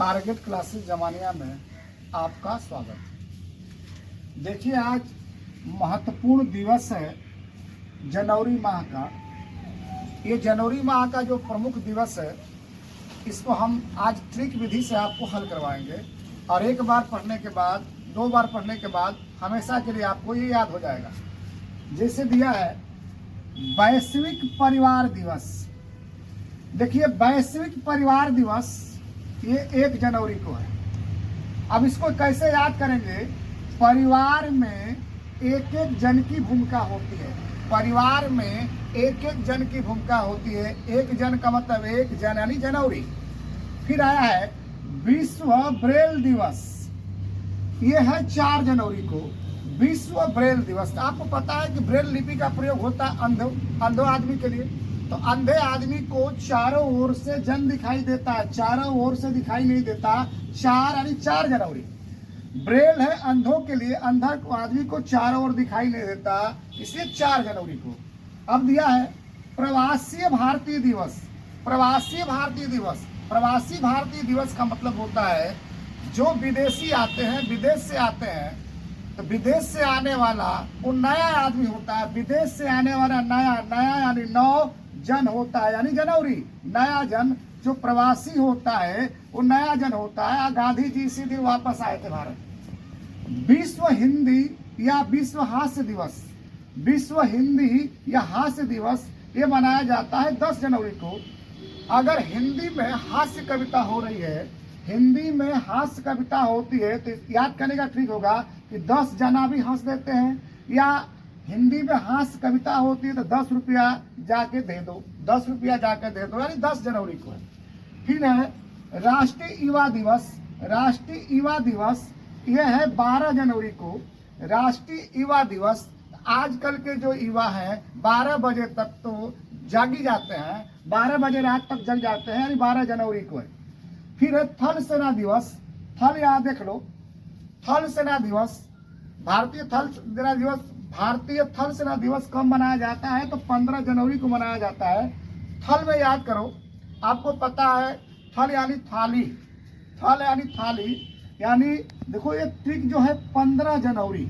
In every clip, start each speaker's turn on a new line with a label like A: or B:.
A: Target classes Zamania में आपका स्वागत है। देखिए, आज महत्वपूर्ण दिवस है जनवरी माह का। ये जनवरी माह का जो प्रमुख दिवस है, इसको हम आज ट्रिक विधि से आपको हल करवाएंगे और एक बार पढ़ने के बाद, दो बार पढ़ने के बाद हमेशा के लिए आपको ये याद हो जाएगा। जैसे दिया है वैश्विक परिवार दिवस। देखिए, वैश्विक परिवार दिवस ये 1 जनवरी को है। अब इसको कैसे याद करेंगे? परिवार में एक एक जन की भूमिका होती है। परिवार में एक एक जन की भूमिका होती है। एक जन का मतलब 1 जन यानी जनवरी। फिर आया है विश्व ब्रेल दिवस। ये है 4 जनवरी को विश्व ब्रेल दिवस। आपको पता है कि ब्रेल लिपि का प्रयोग होता है अंधो आदमी के लिए। तो अंधे आदमी को चारों ओर से जन दिखाई देता है, चारों ओर से दिखाई नहीं देता। 4 यानी 4 जनवरी। ब्रेल है अंधों के लिए, अंधा आदमी को चारों ओर दिखाई नहीं देता, इसलिए 4 जनवरी को। अब दिया है प्रवासी भारतीय दिवस। प्रवासी भारतीय दिवस। प्रवासी भारतीय दिवस का मतलब होता है जो विदेशी आते हैं, विदेश से आते हैं, तो विदेश से आने वाला वो नया आदमी होता है। विदेश से आने वाला नया यानी 9 जन होता है, यानी जनवरी। नया जन जो प्रवासी होता है वो नया जन होता है। गांधी जी इसी दिन वापस आए थे भारत। विश्व हिंदी या विश्व हास्य दिवस। विश्व हिंदी या हास्य दिवस ये मनाया जाता है 10 जनवरी को। अगर हिंदी में हास्य कविता हो रही है, हिंदी में हास्य कविता होती है, तो याद करने का ट्रिक होगा कि 10 जना भी हंस देते हैं, या हिंदी में हास्य कविता होती है तो 10 रुपया जाके दे दो, 10 रुपया जाके दे दो, यानी 10 जनवरी को है। फिर है राष्ट्रीय युवा दिवस। राष्ट्रीय युवा दिवस यह है 12 जनवरी को। राष्ट्रीय युवा दिवस। आजकल के जो युवा हैं 12 बजे तक तो जागी जाते हैं, 12 बजे रात तक जग जाते हैं, यानी 12 जनवरी को है। फिर है थल सेना दिवस। थल यहाँ देख लो, थल सेना दिवस। भारतीय थल सेना दिवस, भारतीय थल सेना दिवस कब मनाया जाता है? तो 15 जनवरी को मनाया जाता है। थल में याद करो, आपको पता है थल यानी थाली। थल यानी थाली, यानी देखो ये ट्रिक जो है 15 जनवरी।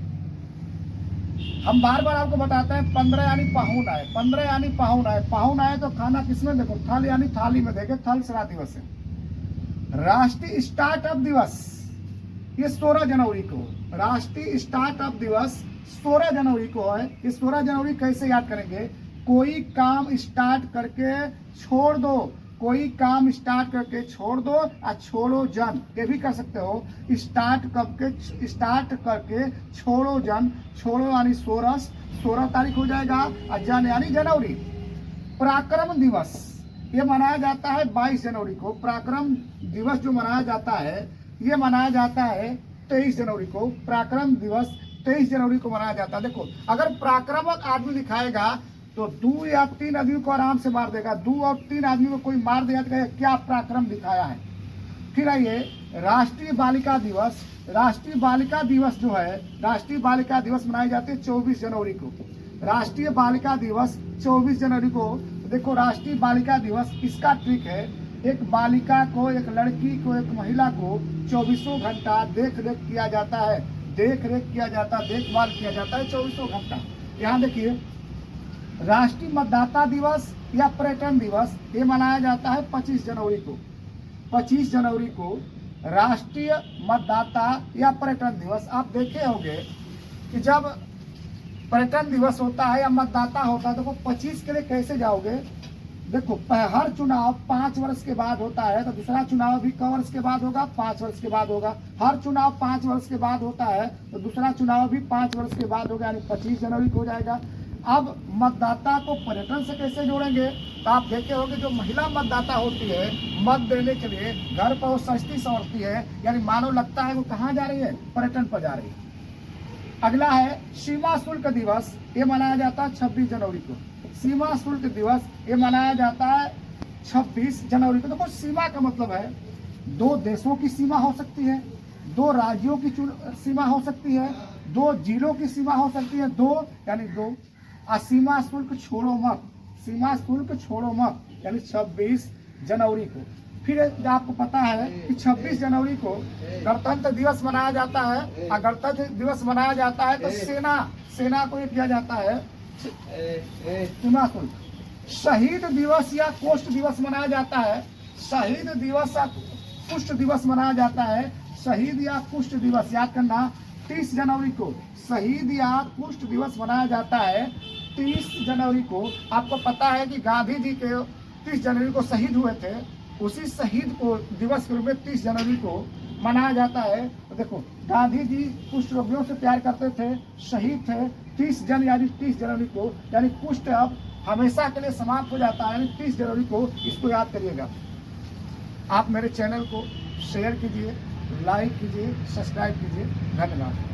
A: हम बार बार आपको बताते हैं 15 यानी पाहुन आए, 15 यानी पाहुन आए। पाहुन आए तो खाना किसमें? देखो थल यानी थाली में। देखे, थल सेना दिवस है। राष्ट्रीय स्टार्टअप दिवस ये 16 जनवरी को। राष्ट्रीय स्टार्टअप दिवस 16 जनवरी को है। ये 16 जनवरी कैसे याद करेंगे? कोई काम स्टार्ट करके छोड़ दो, कोई काम स्टार्ट करके छोड़ दो, और छोड़ो जन, ये भी कर सकते हो। स्टार्ट करके छोड़ो जन। छोड़ो यानी 16 तारीख हो जाएगा, और जन यानी जनवरी। पराक्रम दिवस ये मनाया जाता है 22 जनवरी को। पराक्रम दिवस जो मनाया जाता है ये मनाया जाता है 23 जनवरी को। पराक्रम दिवस 23 जनवरी को मनाया जाता है। देखो, अगर पराक्रमक आदमी दिखाएगा तो 2 या 3 आदमी को आराम से मार देगा। 2 और 3 आदमी को कोई मार देगा तो क्या पराक्रम दिखाया है। फिर आइए राष्ट्रीय बालिका दिवस। राष्ट्रीय बालिका दिवस जो है, राष्ट्रीय बालिका दिवस मनाई जाती है 24 जनवरी को। राष्ट्रीय बालिका दिवस 24 जनवरी को। देखो, राष्ट्रीय बालिका दिवस, इसका ट्रिक है, एक बालिका को, एक लड़की को, एक महिला को 24 घंटा देख रेख किया जाता है। देख रेख किया जाता है, देखभाल किया जाता है 24 घंटा। यहाँ देखिए, राष्ट्रीय मतदाता दिवस या पर्यटन दिवस ये मनाया जाता है 25 जनवरी को। 25 जनवरी को राष्ट्रीय मतदाता या पर्यटन दिवस। आप देखे होंगे कि जब पर्यटन दिवस होता है या मतदाता होता है, देखो 25 के लिए कैसे जाओगे? देखो, हर चुनाव 5 वर्ष के बाद होता है, तो दूसरा चुनाव भी क वर्ष के बाद होगा? 5 वर्ष के बाद होगा। हर चुनाव 5 वर्ष के बाद होता है, तो दूसरा चुनाव भी 5 वर्ष के बाद होगा, यानी 25 जनवरी को हो जाएगा। अब मतदाता को पर्यटन से कैसे जोड़ेंगे? तो आप देखे होंगे जो महिला मतदाता होती है, मत देने के लिए घर पर वो सजती संवरती है, यानी मानो लगता है वो कहाँ जा रही है? पर्यटन पर जा रही है। अगला है सीमा शुल्क दिवस। ये मनाया जाता है 26 जनवरी को। सीमा शुल्क दिवस ये मनाया जाता है 26 जनवरी को। देखो, सीमा का मतलब है 2 देशों की सीमा हो सकती है, 2 राज्यों की सीमा हो सकती है, 2 जिलों की सीमा हो सकती है, 2 यानी 2। सीमा शुल्क छोड़ो मत, सीमा शुल्क छोड़ो मत, यानी 26 जनवरी को। फिर आपको पता है कि 26 जनवरी को गणतंत्र दिवस मनाया जाता है। और गणतंत्र दिवस मनाया जाता है तो सेना को ये किया जाता है, शहीद दिवस या कुष्ठ दिवस मनाया जाता है। शहीद दिवस या कुष्ठ दिवस मनाया जाता है। शहीद या कुष्ठ दिवस याद करना, 30 जनवरी को शहीद या कुष्ठ दिवस मनाया जाता है। 30 जनवरी को आपको पता है कि गांधी जी के 30 जनवरी को शहीद हुए थे। उसी शहीद को दिवस के रूप में 30 जनवरी को मनाया जाता है। तो देखो, गांधी जी कुष्ठ रोगियों से प्यार करते थे, शहीद थे 30 जनवरी को, यानी कुष्ठ अब हमेशा के लिए समाप्त हो जाता है, यानी 30 जनवरी को। इसको याद करिएगा। आप मेरे चैनल को शेयर कीजिए, लाइक कीजिए, सब्सक्राइब कीजिए। धन्यवाद।